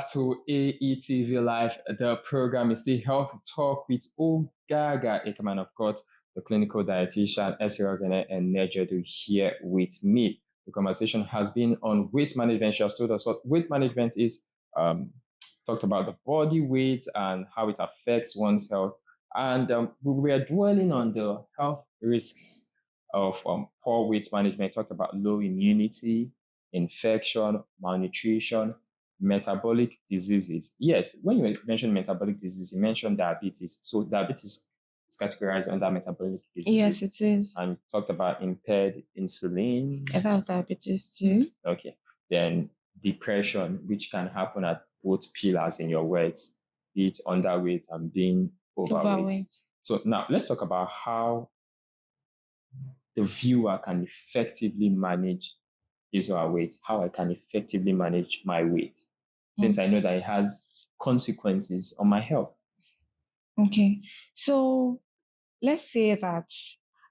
back to AETV Live. The program is the Health Talk with Ogaga Ekman, of course, the clinical dietitian, Esirogene and Nejedu here with me. The conversation has been on weight management. She has told us what weight management is, talked about the body weight and how it affects one's health. And we are dwelling on the health risks of poor weight management. Talked about low immunity, infection, malnutrition, metabolic diseases. Yes, when you mention metabolic disease, you mentioned diabetes. So diabetes is categorized under metabolic diseases. Yes, it is. And you talked about impaired insulin. It has diabetes too. Okay. Then depression, which can happen at both pillars in your words, be it underweight and being overweight. So now let's talk about how the viewer can effectively manage his or her weight, how I can effectively manage my weight, since I know that it has consequences on my health. Okay. So let's say that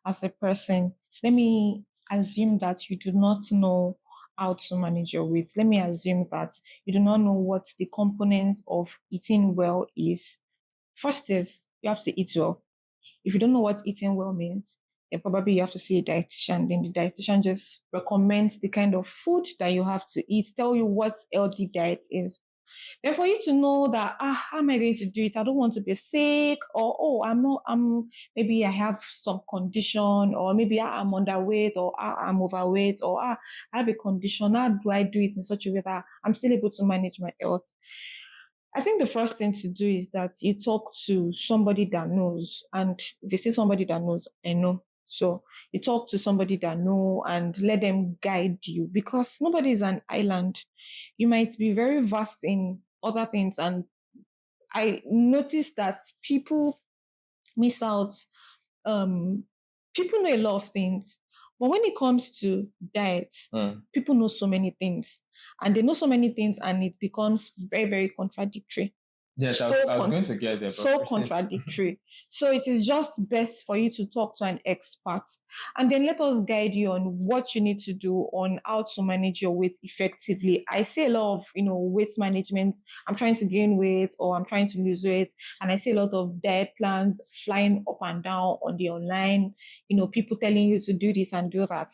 as a person, let me assume that you do not know how to manage your weight. Let me assume that you do not know what the component of eating well is. First is you have to eat well. If you don't know what eating well means, then probably you have to see a dietitian. Then the dietitian just recommends the kind of food that you have to eat, tell you what healthy diet is. Then for you to know that, how am I going to do it? I don't want to be sick, or maybe I have some condition, or maybe I'm underweight, or I'm overweight, or I have a condition. How do I do it in such a way that I'm still able to manage my health? I think the first thing to do is that you talk to somebody that knows, and if you see somebody that knows, I know. So you talk to somebody that know and let them guide you, because nobody is an island. You might be very vast in other things, and I noticed that people miss out. People know a lot of things, but when it comes to diet, people know so many things, and they know so many things, and it becomes very, very contradictory. Yes, I was going to get there. So contradictory. So it is just best for you to talk to an expert, and then let us guide you on what you need to do on how to manage your weight effectively. I see a lot of, weight management. I'm trying to gain weight, or I'm trying to lose weight, and I see a lot of diet plans flying up and down on the online, people telling you to do this and do that.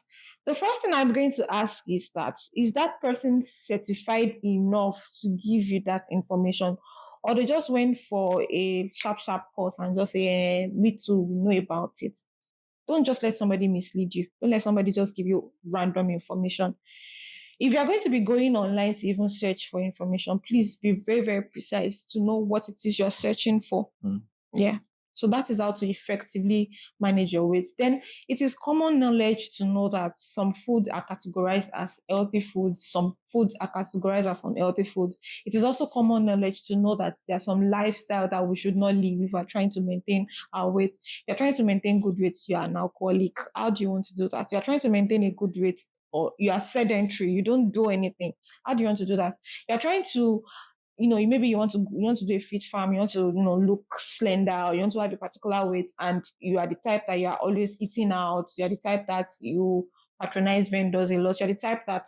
The first thing I'm going to ask is that person certified enough to give you that information? Or they just went for a sharp course and just say, me too, we know about it. Don't just let somebody mislead you. Don't let somebody just give you random information. If you're going to be going online to even search for information, please be very, very precise to know what it is you're searching for. Yeah. So that is how to effectively manage your weight. Then it is common knowledge to know that some foods are categorized as healthy foods, some foods are categorized as unhealthy foods. It is also common knowledge to know that there's some lifestyle that we should not live if we're trying to maintain our weight. You're trying to maintain good weight, you are an alcoholic. How do you want to do that? You're trying to maintain a good weight, or you are sedentary, you don't do anything. How do you want to do that? You're trying to maybe you want to do a fit farm, you want to, look slender, or you want to have a particular weight, and you are the type that you are always eating out, you're the type that you patronize vendors a lot, you're the type that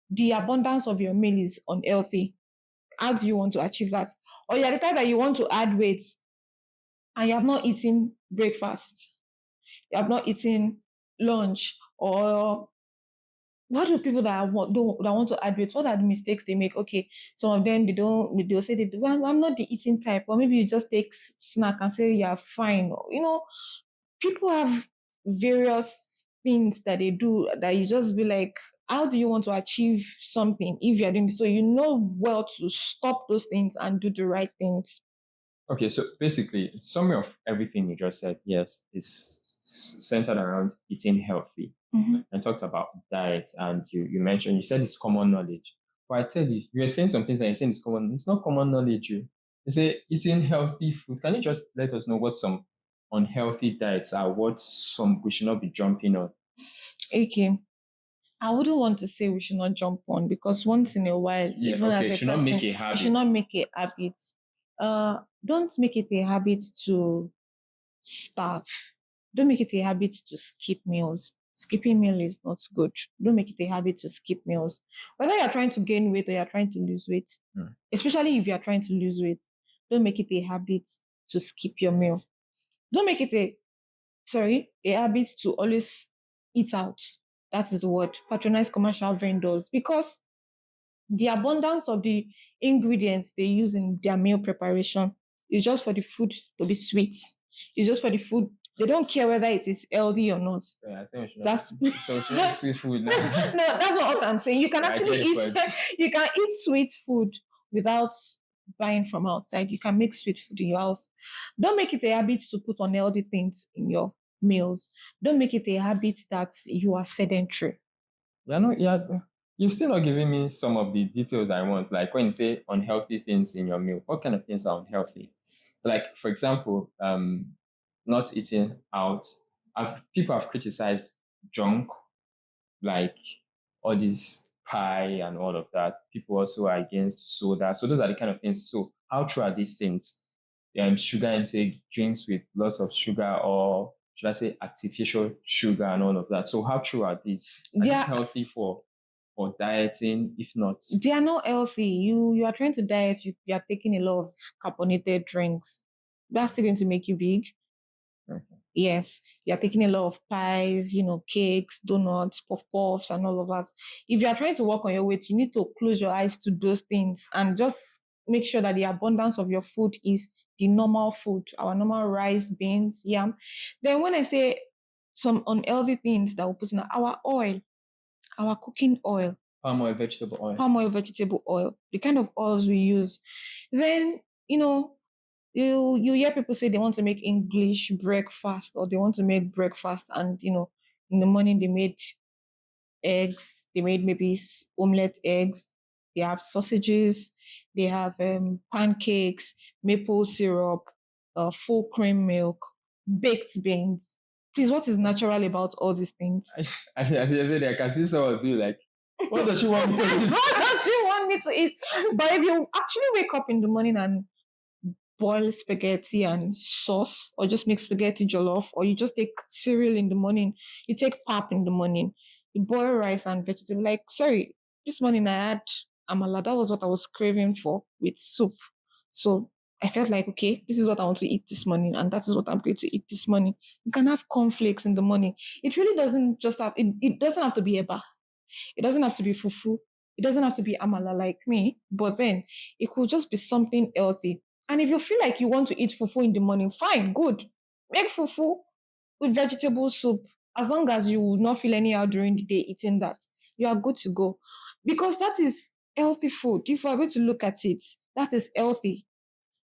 the abundance of your meal is unhealthy. How do you want to achieve that? Or you're the type that you want to add weight and you have not eaten breakfast, you have not eaten lunch, or what do people that want to add weight, what are the mistakes they make? Okay, some of them, they'll say, well, I'm not the eating type, or maybe you just take snack and say you're fine. People have various things that they do that you just be like, how do you want to achieve something if you're doing this? So well to stop those things and do the right things. Okay, so basically, summary of everything you just said, yes, is centered around eating healthy. And talked about diet, and you said it's common knowledge. But I tell you, you're saying some things and you're saying it's common. It's not common knowledge. You say eating healthy food. Can you just let us know what some unhealthy diets are? What some we should not be jumping on? Okay. I wouldn't want to say we should not jump on, because once in a while, even as a person, not make a habit. You should not make a habit. Don't make it a habit to starve. Don't make it a habit to skip meals. Skipping meal is not good. Don't make it a habit to skip meals. Whether you're trying to gain weight or you're trying to lose weight, especially if you're trying to lose weight, don't make it a habit to skip your meal. Don't make it a habit to always eat out. That is the word. Patronize commercial vendors, because the abundance of the ingredients they use in their meal preparation is just for the food to be sweet. It's just for the food. They don't care whether it is healthy or not. Yeah, I think we should not. That's So we should eat sweet food now. no, that's not what I'm saying. You can I actually get it, eat you can eat sweet food without buying from outside. You can make sweet food in your house. Don't make it a habit to put unhealthy things in your meals. Don't make it a habit that you are sedentary. You've still not given me some of the details I want. Like when you say unhealthy things in your meal, what kind of things are unhealthy? Like, for example, not eating out. People have criticized junk, like all this pie and all of that. People also are against soda. So those are the kind of things. So how true are these things? Sugar intake, drinks with lots of sugar, or should I say artificial sugar and all of that. So how true are these? Are They these are healthy for dieting? If not, they are not healthy. You are trying to diet, you are taking a lot of carbonated drinks. That's still going to make you big. okay. Yes, you're taking a lot of pies, cakes, donuts, puff puffs, and all of that. If you are trying to work on your weight, you need to close your eyes to those things and just make sure that the abundance of your food is the normal food, our normal rice, beans, yam. Then when I say some unhealthy things that we put in our oil, our cooking oil, palm oil, vegetable oil, the kind of oils we use, then you hear people say they want to make English breakfast, or they want to make breakfast, and in the morning they made eggs, they made maybe omelette eggs, they have sausages, they have pancakes, maple syrup, full cream milk, baked beans. Please, what is natural about all these things? I said I can see someone do like, what does she want me to eat? What does she want me to eat? But if you actually wake up in the morning and boil spaghetti and sauce, or just make spaghetti jollof, or you just take cereal in the morning, you take pap in the morning, you boil rice and vegetable. Like, sorry, this morning I had amala. That was what I was craving for with soup. So I felt like, okay, this is what I want to eat this morning, and that is what I'm going to eat this morning. You can have cornflakes in the morning. It really doesn't just have it doesn't have to be eba. It doesn't have to be fufu. It doesn't have to be amala like me, but then it could just be something healthy. And if you feel like you want to eat fufu in the morning, fine, good. Make fufu with vegetable soup. As long as you will not feel anyhow during the day eating that, you are good to go. Because that is healthy food. If we are going to look at it, that is healthy.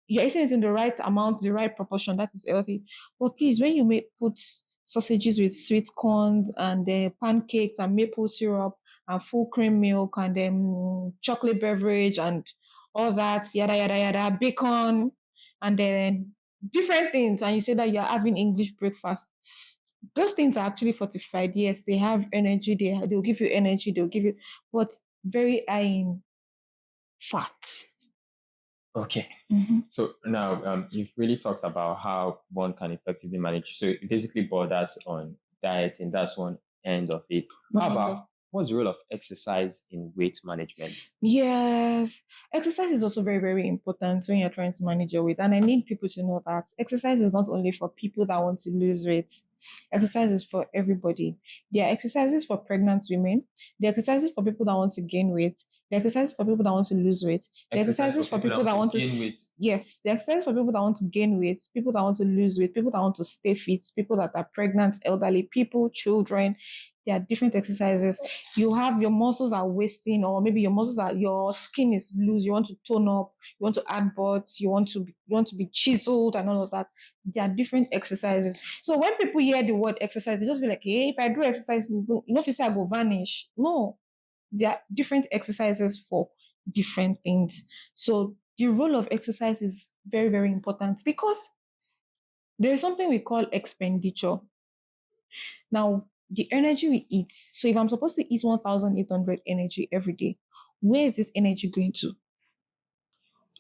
You're eating it in the right amount, the right proportion, that is healthy. But please, when you put sausages with sweet corn and pancakes and maple syrup and full cream milk and chocolate beverage and all that, yada, yada, yada, bacon, and then different things, and you say that you're having English breakfast, those things are actually fortified. Yes, they have energy, they'll give you energy, they'll give you, but very high in fat. Okay. Mm-hmm. So now you've really talked about how one can effectively manage. So it basically borders on dieting. That's one end of it. How about what's the role of exercise in weight management? Yes, exercise is also very, very important when you're trying to manage your weight. And I need people to know that exercise is not only for people that want to lose weight, exercise is for everybody. There are exercises for pregnant women, there are exercises for people that want to gain weight, there are exercises for people that want to lose weight, there are exercises for people that want to gain weight. Yes, there are exercises for people that want to gain weight, people that want to lose weight, people that want to stay fit, people that are pregnant, elderly people, children. There are different exercises. You have your muscles are wasting, or maybe your skin is loose. You want to tone up. You want to add butts. You want to be chiseled and all of that. There are different exercises. So when people hear the word exercise, they just be like, "Hey, if I do exercise, if you say I go vanish." No, there are different exercises for different things. So the role of exercise is very, very important, because there is something we call expenditure. Now, the energy we eat, so if I'm supposed to eat 1,800 energy every day, where is this energy going to?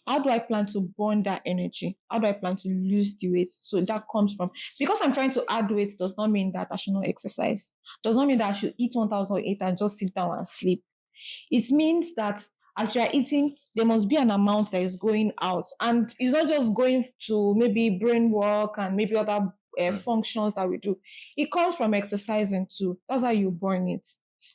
How do I plan to burn that energy? How do I plan to lose the weight? So that comes from, because I'm trying to add weight does not mean that I should not exercise. Does not mean that I should eat 1,008 and just sit down and sleep. It means that as you are eating, there must be an amount that is going out. And it's not just going to maybe brain work and maybe other Mm. functions that we do. It comes from exercising too. That's how you burn it.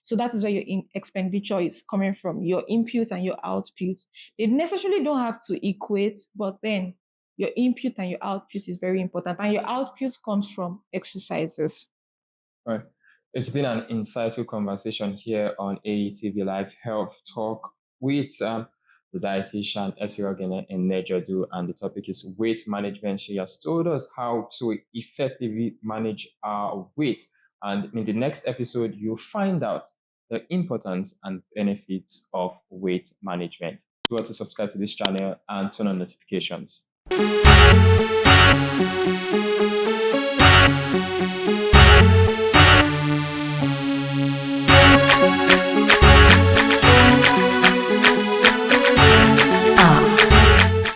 So that is where your expenditure is coming from, your input and your output. They necessarily don't have to equate, but then your input and your output is very important. And your output comes from exercises. Right. It's been an insightful conversation here on AETV Live Health Talk with the dietitian Esirogene and Nejadu, and the topic is weight management. She has told us how to effectively manage our weight. And in the next episode, you'll find out the importance and benefits of weight management. Do want to subscribe to this channel and turn on notifications.